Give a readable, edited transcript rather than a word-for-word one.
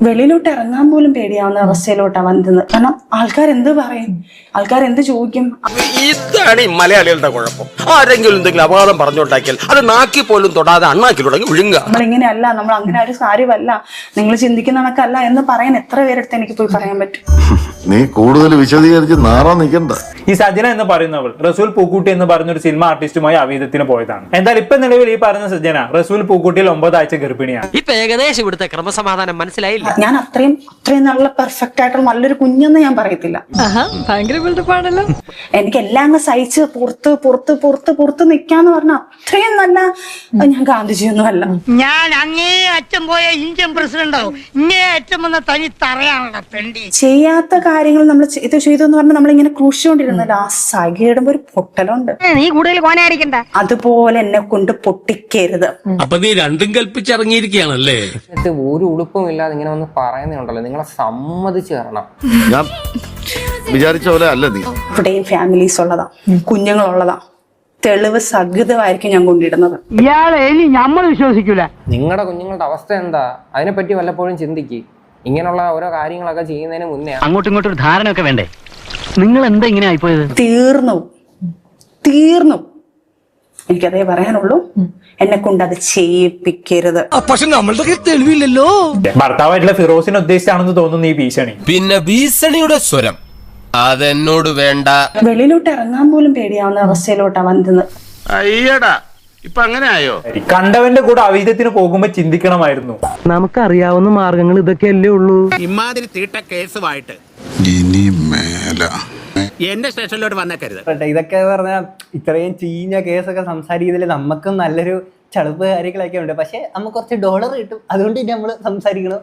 വെളിയിലോട്ട് ഇറങ്ങാൻ പോലും പേടിയാവുന്ന അവസ്ഥയിലോട്ടാ വന്നത്. കാരണം ആൾക്കാരെന്ത് പറയും, ആൾക്കാരെന്ത് ചോദിക്കും. ഇതാണ് ഈ മലയാളികളുടെ കുഴപ്പം. ആരെങ്കിലും എന്തെങ്കിലും അപകടം പറഞ്ഞുണ്ടാക്കിയാൽ അത് നാക്കി പോലും തൊടാതെ അണ്ണാക്കിലുടങ്ങി വിഴുങ്ങുക. നമ്മളിങ്ങനെയല്ല, നമ്മൾ അങ്ങനെ ഒരു കാര്യമല്ല, നിങ്ങൾ ചിന്തിക്കുന്ന കണക്കല്ല എന്ന് പറയാൻ എത്ര പേരെടുത്ത് എനിക്ക് പോയി പറയാൻ പറ്റും. നീ കൂടുതൽ വിശദീകരിച്ച് നാറാൻ നിൽക്കണ്ട. ഈ സജന എന്ന് പറയുന്നവൾ റസൂൽ പൂക്കുട്ടി എന്ന് പറഞ്ഞ ഒരു സിനിമ ആർട്ടിസ്റ്റുമായി അവിഹിതത്തിന് പോയതാണ്. എന്തായാലും ഇപ്പൊ നിലവിൽ ഈ പറയുന്ന സജന റസൂൽ പൂക്കുട്ടിയിൽ 9 ആഴ്ച ഗർഭിണിയാണ്. ഇപ്പൊ ഏകദേശം ഇവിടുത്തെ ക്രമസമാധാനം മനസ്സിലായില്ല. ഞാൻ അത്രയും നല്ല പെർഫെക്റ്റ് ആയിട്ടുള്ള നല്ലൊരു കുഞ്ഞെന്ന് ഞാൻ പറയത്തില്ല. എനിക്ക് എല്ലാം അങ്ങ് സഹിച്ച് പുറത്ത് നിക്കാന്ന് പറഞ്ഞാൽ അത്രയും നല്ല ഞാൻ ഗാന്ധിജിയൊന്നും അല്ല. ഞാൻ അങ്ങേ അറ്റം പോയ ഇന്ത്യൻ പ്രസിഡന്റ് ആവും, ഇങ്ങേ അറ്റം വന്ന തനി തറയാണല്ലോ പെണ്ടി. ചെയ്യാത്ത കാര്യങ്ങൾ നമ്മൾ ഇത് ചെയ്തു എന്ന് പറഞ്ഞാൽ നമ്മളിങ്ങനെ ക്രൂശിച്ചുകൊണ്ടിരുന്നല്ലോ. ആ സഖിയിടുമ്പോ ഒരു പൊട്ടലുണ്ട്. നീ കൂടുതൽ കോനായിരിക്കണ്ട. അതുപോലെ എന്നെ കൊണ്ട് പൊട്ടിക്കരുത്. അപ്പൊ നീ രണ്ടും കൽപ്പിച്ചിറങ്ങിയിരിക്കുകയാണല്ലേ? ഒരു ഉളുപ്പും ഇല്ലാതെ ഇങ്ങനെ വന്ന് പറയുന്നുണ്ടല്ലോ, നിങ്ങളെ സമ്മതിച്ചു തരണം. ഞാൻ വിചാരിച്ച പോലെ അല്ല നീ. ഇവിടെയും ഫാമിലീസ് ഉള്ളതാ, കുഞ്ഞുങ്ങളുള്ളതാ. തെളിവ് സഹിതമായിരിക്കും ഞാൻ കൊണ്ടിടുന്നത്. ഇയാളെ ഇനി നമ്മൾ വിശ്വസിക്കൂല. നിങ്ങളുടെ കുഞ്ഞുങ്ങളുടെ അവസ്ഥ എന്താ, അതിനെപ്പറ്റി വല്ലപ്പോഴും ചിന്തിക്ക്. ഇങ്ങനെയുള്ള ഓരോ കാര്യങ്ങളൊക്കെ ചെയ്യുന്നതിന് മുന്നേ അങ്ങോട്ടും ഇങ്ങോട്ടും ഒരു ധാരണ ഒക്കെ വേണ്ടേ? നിങ്ങൾ എന്താ ഇങ്ങനെ ആയിപ്പോയത്? തീർന്നു. എനിക്കതേ പറയാനുള്ളൂ. എന്നെ കൊണ്ട് അത് ചെയ്യിപ്പിക്കരുത്. പക്ഷെ നമ്മളുടെ തെളിവില്ലല്ലോ. ഭർത്താവായിട്ടുള്ള ഫിറോസിനെ ഉദ്ദേശിച്ചാണെന്ന് തോന്നുന്നു ഈ ഭീഷണി. പിന്നെ ഭീഷണിയുടെ സ്വരം അതെന്നോട് വേണ്ട. വെളിയിലോട്ട് ഇറങ്ങാൻ പോലും പേടിയാവുന്ന അവസ്ഥയിലോട്ടാ വന്നത്. അയ്യടാ, ഇപ്പൊ അങ്ങനെ ആയോ? കണ്ടവന്റെ കൂടെ അവിഹിതത്തിന് പോകുമ്പോ ചിന്തിക്കണമായിരുന്നു. നമുക്കറിയാവുന്ന മാർഗങ്ങൾ ഇതൊക്കെയല്ലേ ഉള്ളൂ. ഇമാതിരി തീട്ട കേസുമായിട്ട് ഇനി മേല എന്റെ സ്റ്റേഷനിലോട്ട് വന്നേക്കരുത്. ഇതൊക്കെ പറഞ്ഞാൽ ഇത്രയും ചീഞ്ഞ കേസൊക്കെ സംസാരിക്കുന്നതിൽ നമുക്കും നല്ലൊരു ചളുപ്പ് കാര്യങ്ങളൊക്കെ ഉണ്ട്. പക്ഷെ നമുക്ക് കുറച്ച് ഡോളർ കിട്ടും, അതുകൊണ്ട് നമ്മൾ സംസാരിക്കണം.